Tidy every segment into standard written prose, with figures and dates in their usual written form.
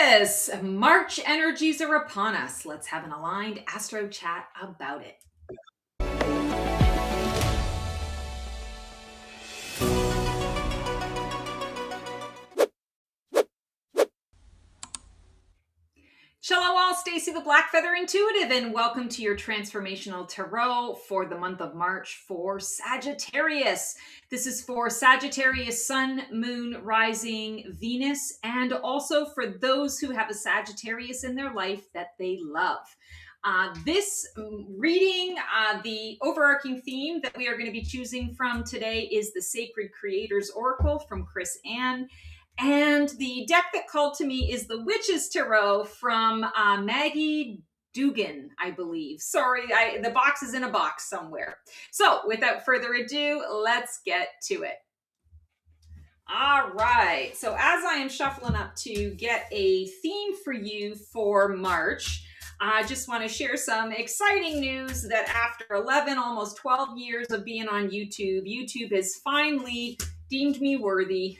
Sagittarius, March energies are upon us. Let's have an aligned astro chat about it. Hello all, Stacy the Black Feather Intuitive, and welcome to your Transformational Tarot for the month of March for Sagittarius. This is for Sagittarius, Sun, Moon, Rising, Venus, and also for those who have a Sagittarius in their life that they love. This reading, the overarching theme that we are going to be choosing from today is the Sacred Creators Oracle from Chris Ann. And the deck that called to me is the Witch's Tarot from Maggie Dugan, I believe. Sorry, the box is in a box somewhere. So without further ado, let's get to it. All right. So as I am shuffling up to get a theme for you for March, I just want to share some exciting news that after 11, almost 12 years of being on YouTube, YouTube has finally deemed me worthy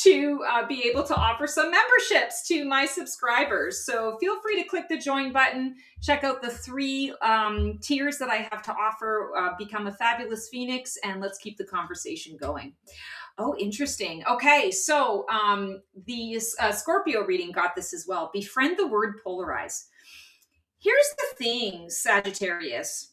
to be able to offer some memberships to my subscribers. So feel free to click the join button, check out the 3 tiers that I have to offer, become a fabulous Phoenix, and let's keep the conversation going. Oh, interesting. Okay, so the Scorpio reading got this as well. Befriend the word polarize. Here's the thing, Sagittarius.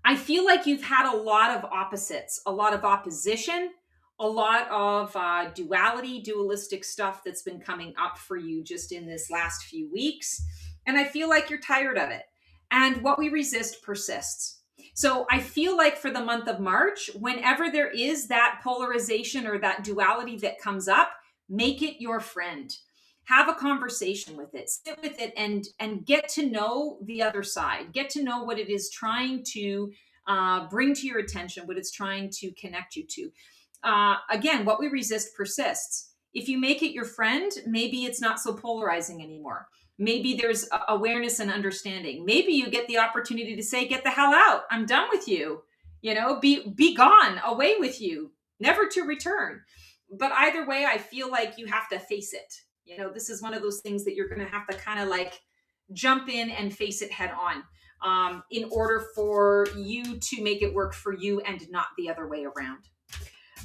I feel like you've had a lot of opposites, a lot of opposition, a lot of dualistic stuff that's been coming up for you just in this last few weeks. And I feel like you're tired of it. And what we resist persists. So I feel like for the month of March, whenever there is that polarization or that duality that comes up, make it your friend. Have a conversation with it, sit with it, and get to know the other side. Get to know what it is trying to bring to your attention, what it's trying to connect you to. Again, what we resist persists. If you make it your friend, maybe it's not so polarizing anymore. Maybe there's awareness and understanding. Maybe you get the opportunity to say, get the hell out. I'm done with you. You know, be gone, away with you, never to return. But either way, I feel like you have to face it. You know, this is one of those things that you're going to have to kind of like jump in and face it head on in order for you to make it work for you and not the other way around.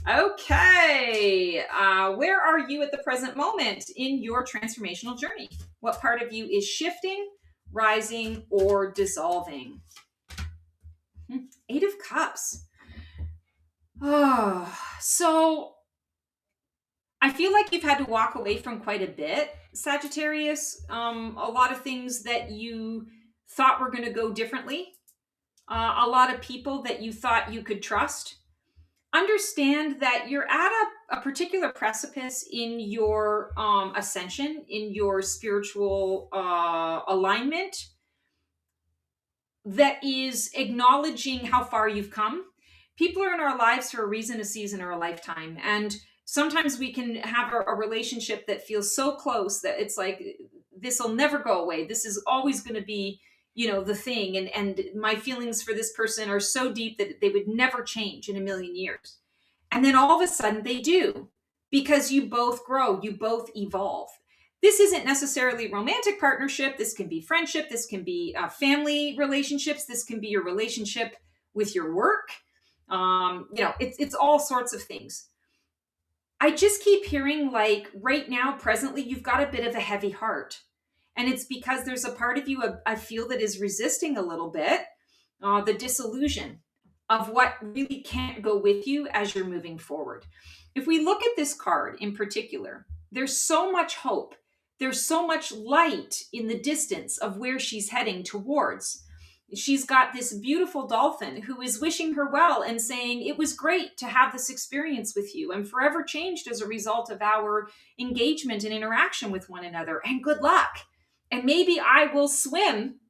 Okay, where are you at the present moment in your transformational journey? What part of you is shifting, rising, or dissolving? 8 of Cups. Oh, so I feel like you've had to walk away from quite a bit, Sagittarius. A lot of things that you thought were going to go differently. A lot of people that you thought you could trust. Understand that you're at a particular precipice in your ascension, in your spiritual alignment that is acknowledging how far you've come. People are in our lives for a reason, a season, or a lifetime. And sometimes we can have a relationship that feels so close that it's like, this will never go away. This is always going to be, you know, the thing. And my feelings for this person are so deep that they would never change in a million years. And then all of a sudden they do, because you both grow, you both evolve. This isn't necessarily romantic partnership. This can be friendship. This can be family relationships. This can be your relationship with your work. You know, it's all sorts of things. I just keep hearing like right now, presently, you've got a bit of a heavy heart. And it's because there's a part of you, I feel, that is resisting a little bit the disillusion of what really can't go with you as you're moving forward. If we look at this card in particular, there's so much hope. There's so much light in the distance of where she's heading towards. She's got this beautiful dolphin who is wishing her well and saying, it was great to have this experience with you. I'm forever changed as a result of our engagement and interaction with one another, and good luck. And maybe I will swim,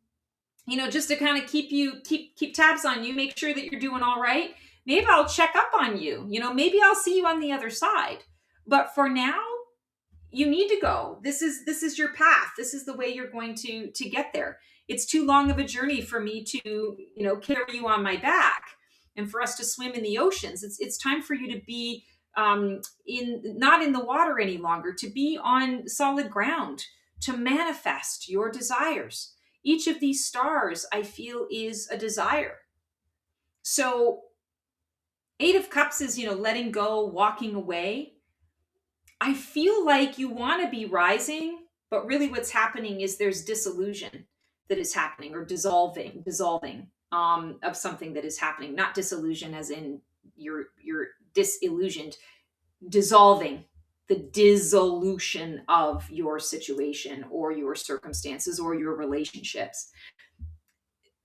you know, just to kind of keep tabs on you, make sure that you're doing all right. Maybe I'll check up on you. You know, maybe I'll see you on the other side. But for now, you need to go. This is your path. This is the way you're going to get there. It's too long of a journey for me to, you know, carry you on my back and for us to swim in the oceans. It's time for you to be not in the water any longer, to be on solid ground, to manifest your desires. Each of these stars, I feel, is a desire. So Eight of Cups is, letting go, walking away. I feel like you want to be rising, but really what's happening is there's disillusion that is happening, or dissolving of something that is happening. Not disillusion as in you're disillusioned, dissolving, the dissolution of your situation or your circumstances or your relationships.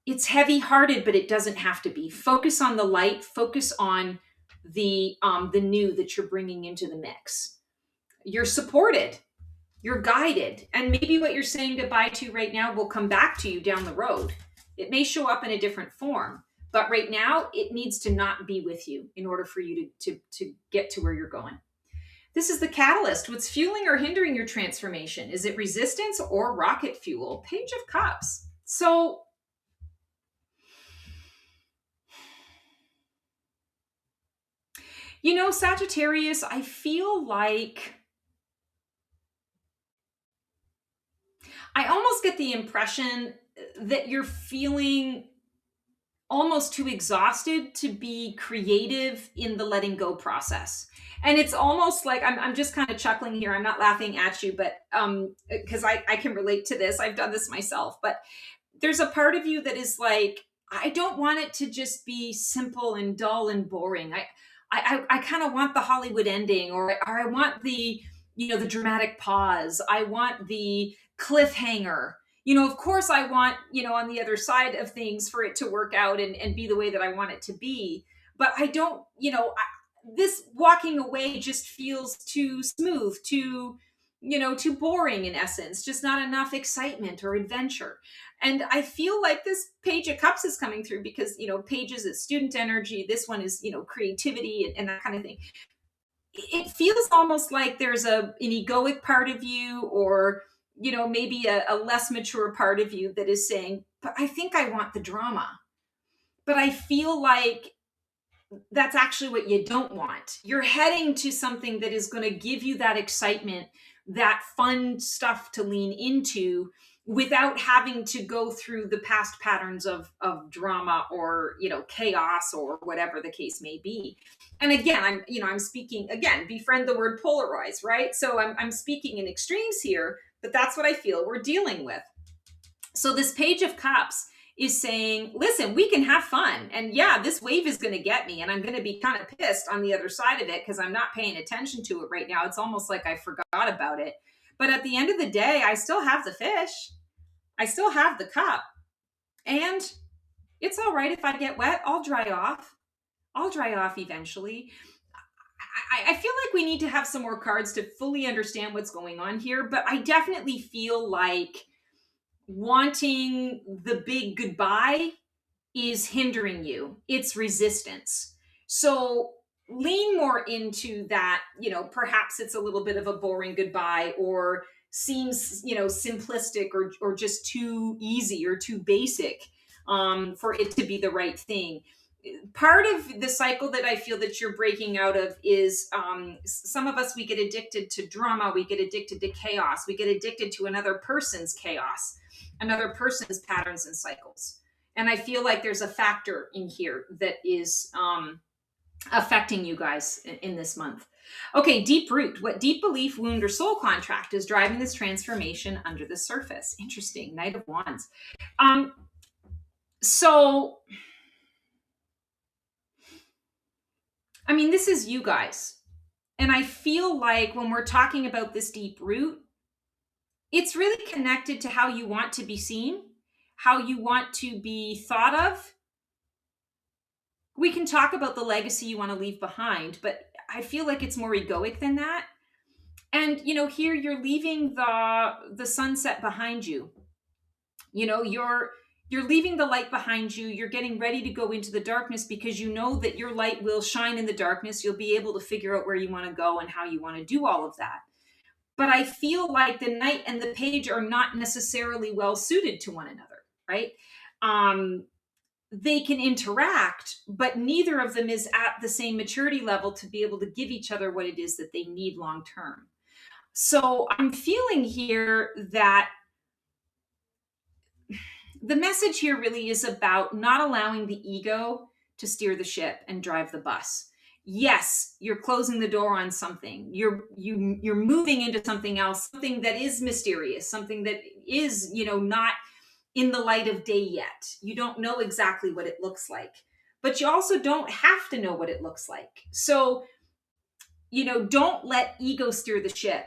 It's heavy hearted, but it doesn't have to be. Focus on the light, focus on the new that you're bringing into the mix. You're supported, you're guided, and maybe what you're saying goodbye to right now will come back to you down the road. It may show up in a different form, but right now it needs to not be with you in order for you to get to where you're going. This is the catalyst. What's fueling or hindering your transformation? Is it resistance or rocket fuel? Page of Cups. So Sagittarius, I feel like I almost get the impression that you're feeling almost too exhausted to be creative in the letting go process. And it's almost like I'm just kind of chuckling here. I'm not laughing at you, but because I can relate to this. I've done this myself. But there's a part of you that is like, I don't want it to just be simple and dull and boring. I kind of want the Hollywood ending, or I want the dramatic pause. I want the cliffhanger. Of course I want, on the other side of things for it to work out and be the way that I want it to be. But I don't, this walking away just feels too smooth, too boring in essence, just not enough excitement or adventure. And I feel like this Page of Cups is coming through because, pages is student energy. This one is, creativity and that kind of thing. It feels almost like there's an egoic part of you, or, maybe a less mature part of you that is saying, but I think I want the drama. But I feel like that's actually what you don't want. You're heading to something that is going to give you that excitement, that fun stuff to lean into without having to go through the past patterns of drama or, chaos or whatever the case may be. And again, I'm speaking, again, befriend the word polarize, right? So I'm speaking in extremes here, but that's what I feel we're dealing with. So this Page of Cups is saying, listen, we can have fun. And yeah, this wave is going to get me, and I'm going to be kind of pissed on the other side of it because I'm not paying attention to it right now. It's almost like I forgot about it. But at the end of the day, I still have the fish. I still have the cup. And it's all right if I get wet. I'll dry off. I'll dry off eventually. I feel like we need to have some more cards to fully understand what's going on here. But I definitely feel like wanting the big goodbye is hindering you. It's resistance. So lean more into that. Perhaps it's a little bit of a boring goodbye, or seems, simplistic or just too easy or too basic for it to be the right thing. Part of the cycle that I feel that you're breaking out of is some of us, we get addicted to drama, we get addicted to chaos, we get addicted to another person's chaos, another person's patterns and cycles. And I feel like there's a factor in here that is affecting you guys in this month. Okay, deep root. What deep belief, wound, or soul contract is driving this transformation under the surface? Interesting. Knight of Wands. So, this is you guys. And I feel like when we're talking about this deep root, it's really connected to how you want to be seen, how you want to be thought of. We can talk about the legacy you want to leave behind, but I feel like it's more egoic than that. And, here you're leaving the sunset behind you. You're leaving the light behind you. You're getting ready to go into the darkness because you know that your light will shine in the darkness. You'll be able to figure out where you want to go and how you want to do all of that. But I feel like the Knight and the Page are not necessarily well suited to one another, right? they can interact, but neither of them is at the same maturity level to be able to give each other what it is that they need long term. So I'm feeling here that the message here really is about not allowing the ego to steer the ship and drive the bus. Yes, you're closing the door on something. You're moving into something else, something that is mysterious, something that is, not in the light of day yet. You don't know exactly what it looks like, but you also don't have to know what it looks like. So, don't let ego steer the ship.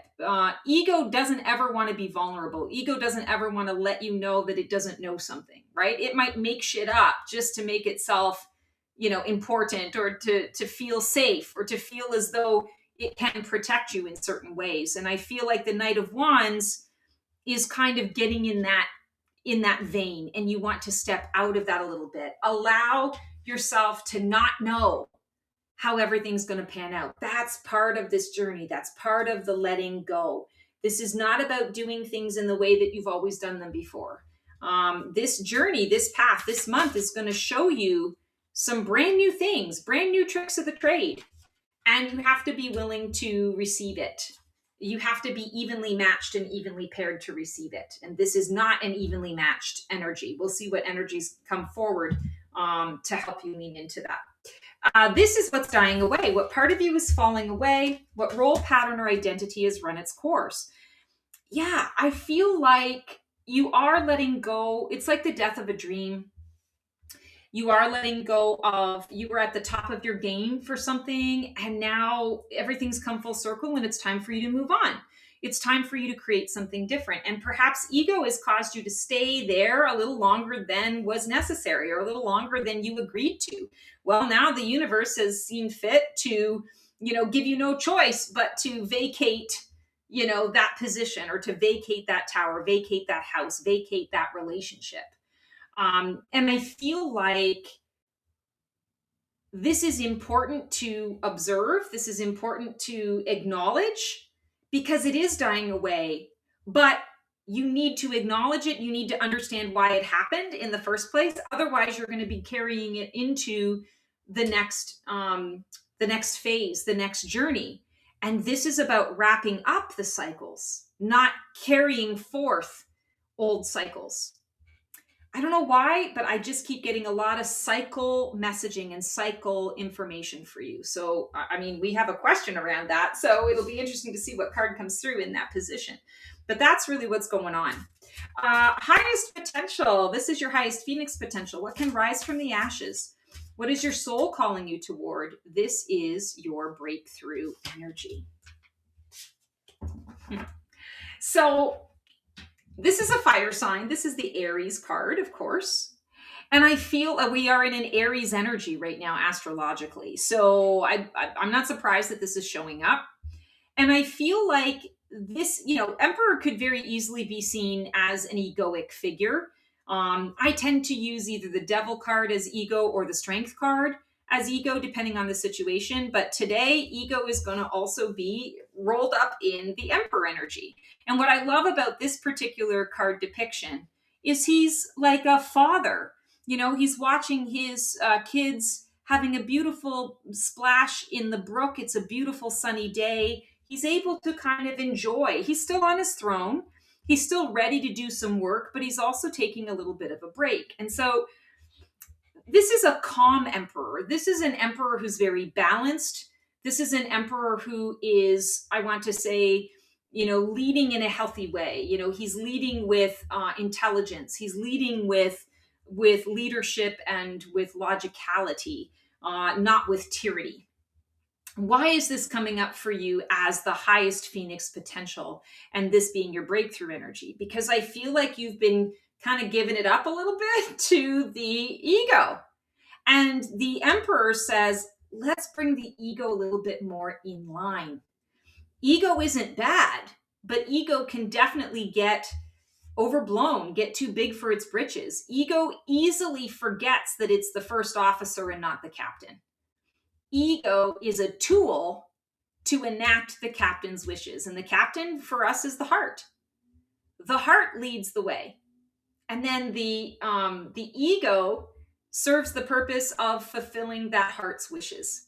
Ego doesn't ever want to be vulnerable. Ego doesn't ever want to let you know that it doesn't know something, right? It might make shit up just to make itself, important, or to feel safe, or to feel as though it can protect you in certain ways. And I feel like the Knight of Wands is kind of getting in that vein, and you want to step out of that a little bit. Allow yourself to not know how everything's going to pan out. That's part of this journey. That's part of the letting go. This is not about doing things in the way that you've always done them before. This journey, this path, this month is going to show you some brand new things, brand new tricks of the trade. And you have to be willing to receive it. You have to be evenly matched and evenly paired to receive it. And this is not an evenly matched energy. We'll see what energies come forward to help you lean into that. This is what's dying away. What part of you is falling away? What role, pattern, or identity has run its course? Yeah, I feel like you are letting go. It's like the death of a dream. You are letting go of, you were at the top of your game for something, and now everything's come full circle and it's time for you to move on. It's time for you to create something different. And perhaps ego has caused you to stay there a little longer than was necessary, or a little longer than you agreed to. Well, now the universe has seen fit to, give you no choice but to vacate, that position, or to vacate that tower, vacate that house, vacate that relationship. And I feel like this is important to observe. This is important to acknowledge, because it is dying away, but you need to acknowledge it. You need to understand why it happened in the first place. Otherwise, you're going to be carrying it into the next phase, the next journey. And this is about wrapping up the cycles, not carrying forth old cycles. I don't know why, but I just keep getting a lot of cycle messaging and cycle information for you. So, we have a question around that. So it'll be interesting to see what card comes through in that position. But that's really what's going on. Highest potential. This is your highest Phoenix potential. What can rise from the ashes? What is your soul calling you toward? This is your breakthrough energy. So, this is a fire sign. This is the Aries card, of course. And I feel we are in an Aries energy right now, astrologically. So I'm not surprised that this is showing up. And I feel like this, Emperor could very easily be seen as an egoic figure. I tend to use either the Devil card as ego or the Strength card as ego, depending on the situation. But today, ego is going to also be rolled up in the Emperor energy. And what I love about this particular card depiction is he's like a father. He's watching his kids having a beautiful splash in the brook. It's a beautiful sunny day. He's able to kind of enjoy. He's still on his throne. He's still ready to do some work, but he's also taking a little bit of a break. And so this is a calm emperor. This is an emperor who's very balanced. This is an emperor who is, I want to say, leading in a healthy way. He's leading with intelligence. He's leading with leadership and with logicality, not with tyranny. Why is this coming up for you as the highest Phoenix potential, and this being your breakthrough energy? Because I feel like you've been kind of giving it up a little bit to the ego. And the Emperor says, let's bring the ego a little bit more in line. Ego isn't bad, but ego can definitely get overblown, get too big for its britches. Ego easily forgets that it's the first officer and not the captain. Ego is a tool to enact the captain's wishes. And the captain for us is the heart. The heart leads the way. And then the ego serves the purpose of fulfilling that heart's wishes.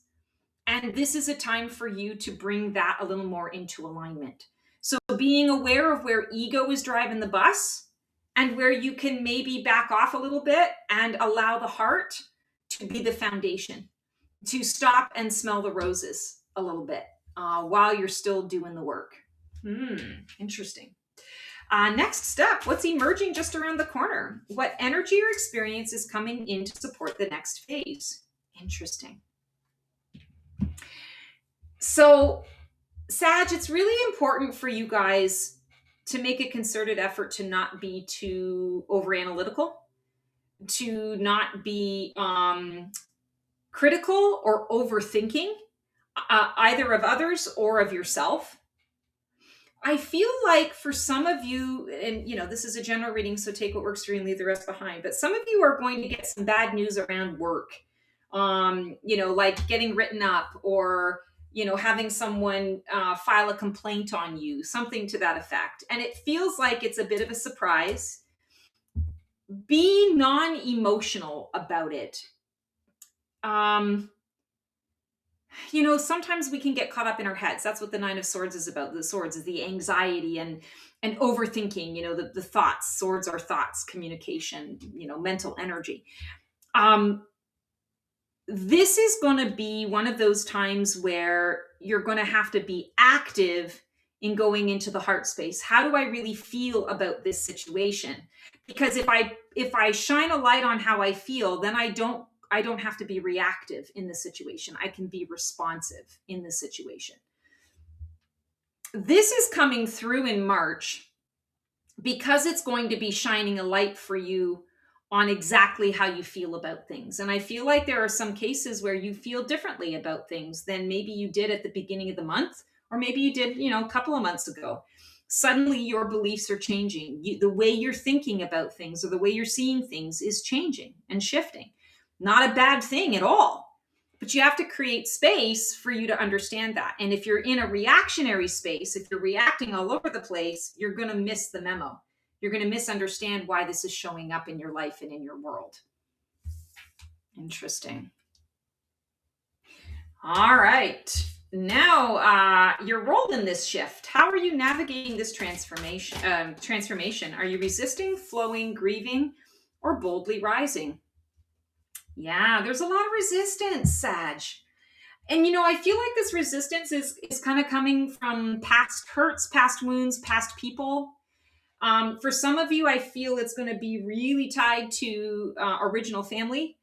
And this is a time for you to bring that a little more into alignment. So being aware of where ego is driving the bus and where you can maybe back off a little bit and allow the heart to be the foundation, to stop and smell the roses a little bit while you're still doing the work. Interesting. Next step, what's emerging just around the corner? What energy or experience is coming in to support the next phase? Interesting. So, Sag, it's really important for you guys to make a concerted effort to not be too overanalytical, to not be critical or overthinking either of others or of yourself. I feel like for some of you, and this is a general reading, so take what works for you and leave the rest behind, but some of you are going to get some bad news around work, like getting written up or having someone file a complaint on you, something to that effect. And it feels like it's a bit of a surprise. Be non-emotional about it. Sometimes we can get caught up in our heads. That's what the Nine of Swords is about. The swords is the anxiety and overthinking, the thoughts. Swords are thoughts, communication, mental energy. This is going to be one of those times where you're going to have to be active in going into the heart space. How do I really feel about this situation? Because if I shine a light on how I feel, then I don't have to be reactive in the situation. I can be responsive in the situation. This is coming through in March because it's going to be shining a light for you on exactly how you feel about things. And I feel like there are some cases where you feel differently about things than maybe you did at the beginning of the month, or maybe you did, a couple of months ago. Suddenly your beliefs are changing. The way you're thinking about things or the way you're seeing things is changing and shifting. Not a bad thing at all, but you have to create space for you to understand that. And if you're in a reactionary space, if you're reacting all over the place, you're going to miss the memo. You're going to misunderstand why this is showing up in your life and in your world. Interesting. All right. Now, your role in this shift. How are you navigating this transformation? Are you resisting, flowing, grieving, or boldly rising? Yeah, there's a lot of resistance, Sag. And, I feel like this resistance is kind of coming from past hurts, past wounds, past people. For some of you, I feel it's going to be really tied to original family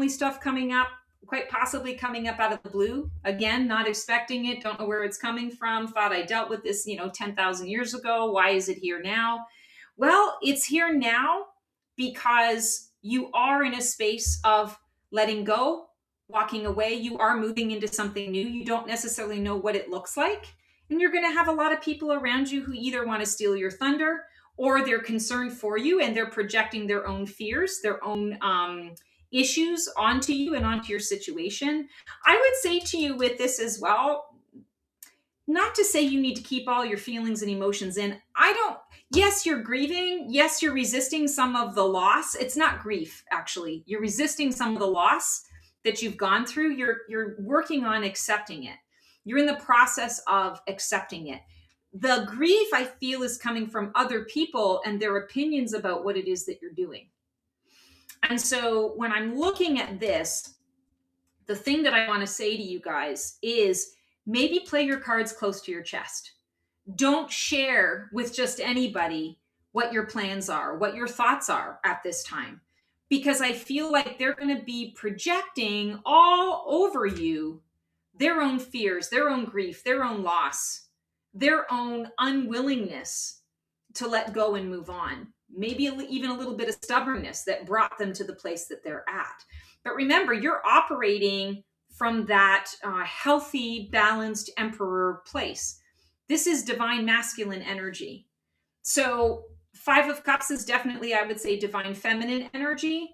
stuff coming up, quite possibly coming up out of the blue. Again, not expecting it, don't know where it's coming from, thought I dealt with this, 10,000 years ago. Why is it here now? Well, it's here now because you are in a space of letting go, walking away. You are moving into something new. You don't necessarily know what it looks like. And you're going to have a lot of people around you who either want to steal your thunder or they're concerned for you and they're projecting their own fears, their own issues onto you and onto your situation. I would say to you with this as well, not to say you need to keep all your feelings and emotions in. Yes, you're grieving. Yes, you're resisting some of the loss. It's not grief, actually. You're resisting some of the loss that you've gone through. You're working on accepting it. You're in the process of accepting it. The grief, I feel, is coming from other people and their opinions about what it is that you're doing. And so when I'm looking at this, the thing that I want to say to you guys is maybe play your cards close to your chest. Don't share with just anybody what your plans are, what your thoughts are at this time, because I feel like they're going to be projecting all over you their own fears, their own grief, their own loss, their own unwillingness to let go and move on. Maybe even a little bit of stubbornness that brought them to the place that they're at. But remember, you're operating from that healthy, balanced emperor place. This is divine masculine energy. So 5 of Cups is definitely, I would say, divine feminine energy.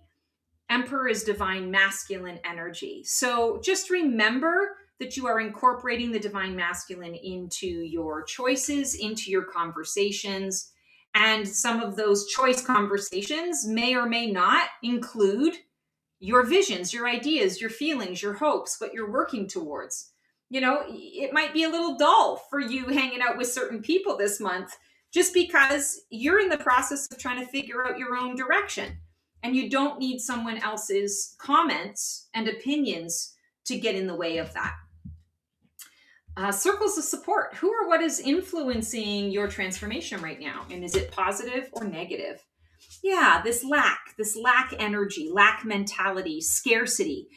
Emperor is divine masculine energy. So just remember that you are incorporating the divine masculine into your choices, into your conversations, And some of those choice conversations may or may not include your visions, your ideas, your feelings, your hopes, what you're working towards. It might be a little dull for you hanging out with certain people this month just because you're in the process of trying to figure out your own direction. And you don't need someone else's comments and opinions to get in the way of that. Circles of support. Who or what is influencing your transformation right now? And is it positive or negative? Yeah, this lack energy, lack mentality, scarcity.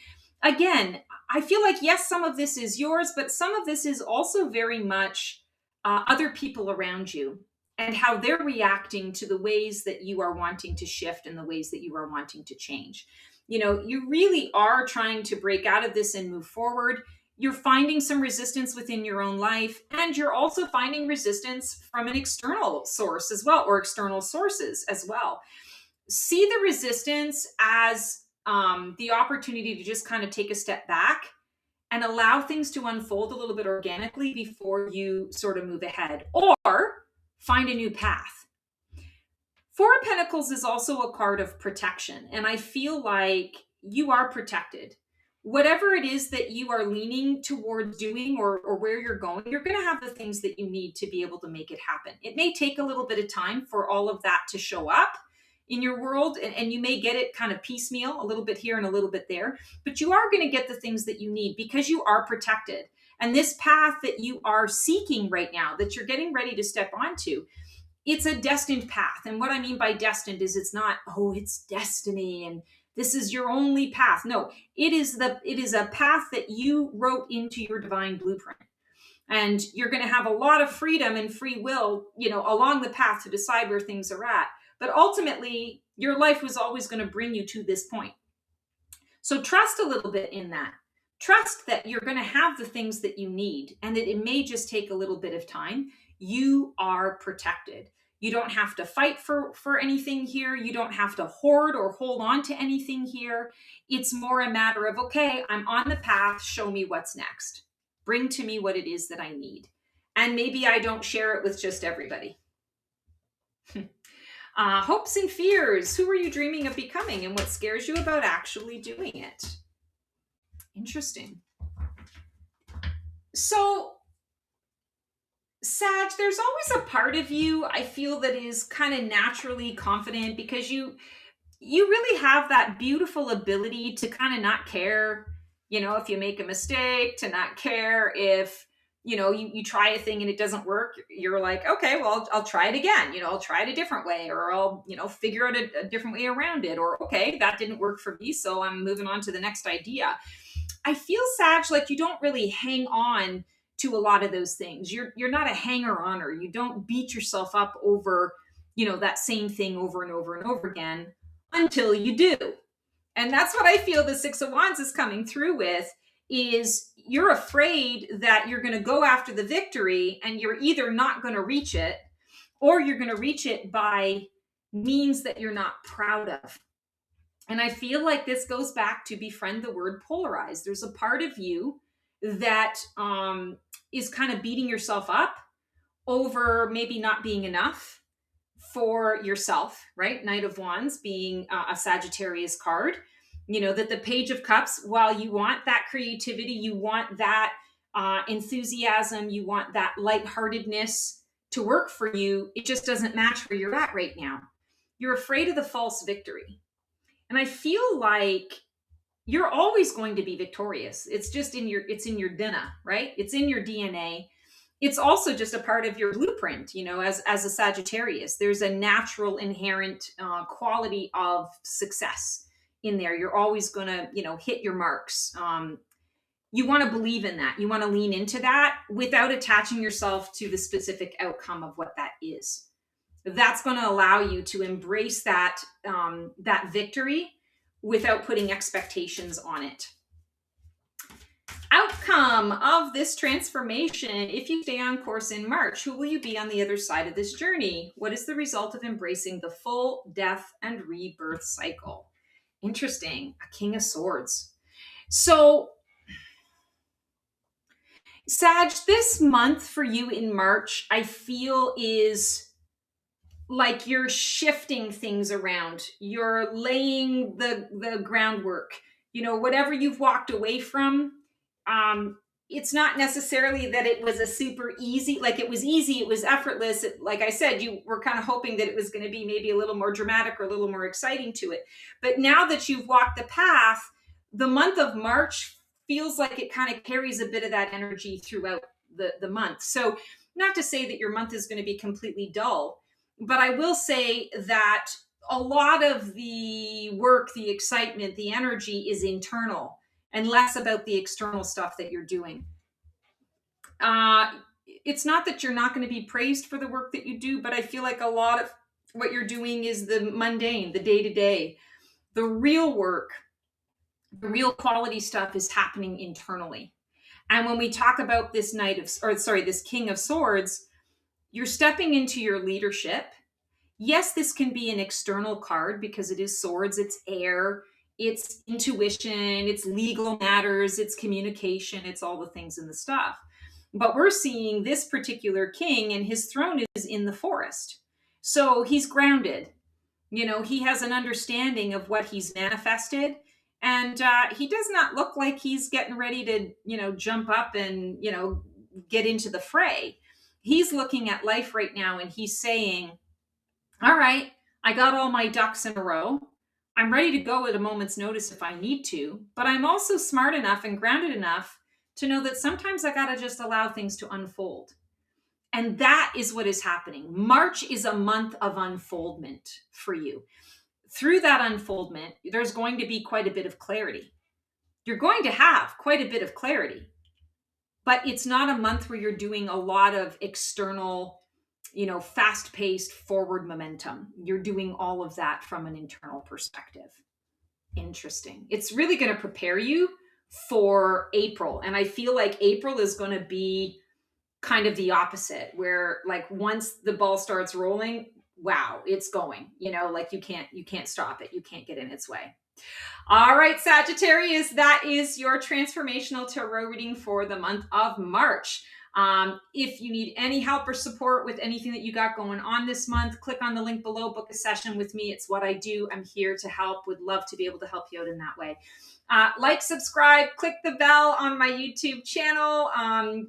Again, I feel like, yes, some of this is yours, but some of this is also very much other people around you and how they're reacting to the ways that you are wanting to shift and the ways that you are wanting to change. You really are trying to break out of this and move forward. You're finding some resistance within your own life, and you're also finding resistance from an external source as well, or external sources as well. See the resistance as the opportunity to just kind of take a step back and allow things to unfold a little bit organically before you sort of move ahead or find a new path. Four of Pentacles is also a card of protection, and I feel like you are protected. Whatever it is that you are leaning towards doing or where you're going, you're going to have the things that you need to be able to make it happen. It may take a little bit of time for all of that to show up in your world, and you may get it kind of piecemeal, a little bit here and a little bit there, but you are going to get the things that you need because you are protected. And this path that you are seeking right now, that you're getting ready to step onto, it's a destined path. And what I mean by destined is it's not, oh, it's destiny and this is your only path. No, it is a path that you wrote into your divine blueprint. And you're going to have a lot of freedom and free will, along the path to decide where things are at. But ultimately, your life was always going to bring you to this point. So trust a little bit in that. Trust that you're going to have the things that you need and that it may just take a little bit of time. You are protected. You don't have to fight for anything here. You don't have to hoard or hold on to anything here. It's more a matter of, okay, I'm on the path. Show me what's next. Bring to me what it is that I need. And maybe I don't share it with just everybody. Hopes and fears. Who are you dreaming of becoming and what scares you about actually doing it? Interesting. So, Sag, there's always a part of you I feel that is kind of naturally confident because you really have that beautiful ability to kind of not care, if you make a mistake, to not care if, you try a thing and it doesn't work. You're like, okay, well, I'll try it again. I'll try it a different way, or I'll, figure out a different way around it, or, okay, that didn't work for me, so I'm moving on to the next idea. I feel, Sag, like you don't really hang on to a lot of those things. You're not a hanger-oner. You don't beat yourself up over, that same thing over and over and over again until you do. And that's what I feel the Six of Wands is coming through with, is you're afraid that you're going to go after the victory and you're either not going to reach it or you're going to reach it by means that you're not proud of. And I feel like this goes back to befriend the word polarized. There's a part of you that is kind of beating yourself up over maybe not being enough for yourself, right? Knight of Wands being a Sagittarius card. That the Page of Cups, while you want that creativity, you want that enthusiasm, you want that lightheartedness to work for you, it just doesn't match where you're at right now. You're afraid of the false victory. And I feel like you're always going to be victorious. It's just in your DNA, right? It's in your DNA. It's also just a part of your blueprint, as a Sagittarius. There's a natural inherent quality of success in there. You're always going to, hit your marks. You want to believe in that. You want to lean into that without attaching yourself to the specific outcome of what that is. That's going to allow you to embrace that victory without putting expectations on it. Outcome of this transformation. If you stay on course in March, who will you be on the other side of this journey? What is the result of embracing the full death and rebirth cycle? Interesting. A King of Swords. So, Sag, this month for you in March, I feel is like you're shifting things around, you're laying the groundwork, whatever you've walked away from. It's not necessarily that it was a super easy, like it was easy, it was effortless. Like I said, you were kind of hoping that it was going to be maybe a little more dramatic or a little more exciting to it. But now that you've walked the path, the month of March feels like it kind of carries a bit of that energy throughout the month. So not to say that your month is going to be completely dull, but I will say that a lot of the work, the excitement, the energy is internal and less about the external stuff that you're doing. It's not that you're not going to be praised for the work that you do, but I feel like a lot of what you're doing is the mundane, the day to day. The real work, the real quality stuff is happening internally. And when we talk about this this King of Swords, you're stepping into your leadership. Yes, this can be an external card because it is swords, it's air, it's intuition, it's legal matters, it's communication, it's all the things in the stuff. But we're seeing this particular king, and his throne is in the forest. So he's grounded. He has an understanding of what he's manifested. And he does not look like he's getting ready to, jump up and, get into the fray. He's looking at life right now and he's saying, all right, I got all my ducks in a row. I'm ready to go at a moment's notice if I need to, but I'm also smart enough and grounded enough to know that sometimes I got to just allow things to unfold. And that is what is happening. March is a month of unfoldment for you. Through that unfoldment, there's going to be quite a bit of clarity. You're going to have quite a bit of clarity, but it's not a month where you're doing a lot of external, fast-paced forward momentum. You're doing all of that from an internal perspective. Interesting. It's really going to prepare you for April. And I feel like April is going to be kind of the opposite, where like once the ball starts rolling, wow, it's going, like you can't stop it. You can't get in its way. All right, Sagittarius, that is your transformational tarot reading for the month of March. If you need any help or support with anything that you got going on this month, click on the link below, book a session with me. It's what I do. I'm here to help. Would love to be able to help you out in that way. Like, subscribe, click the bell on my YouTube channel.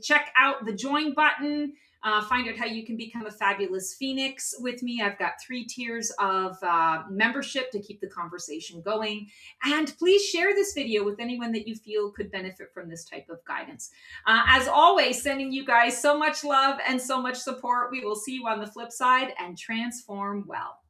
Check out the join button. Find out how you can become a fabulous Phoenix with me. I've got 3 tiers of membership to keep the conversation going. And please share this video with anyone that you feel could benefit from this type of guidance. As always, sending you guys so much love and so much support. We will see you on the flip side, and transform well.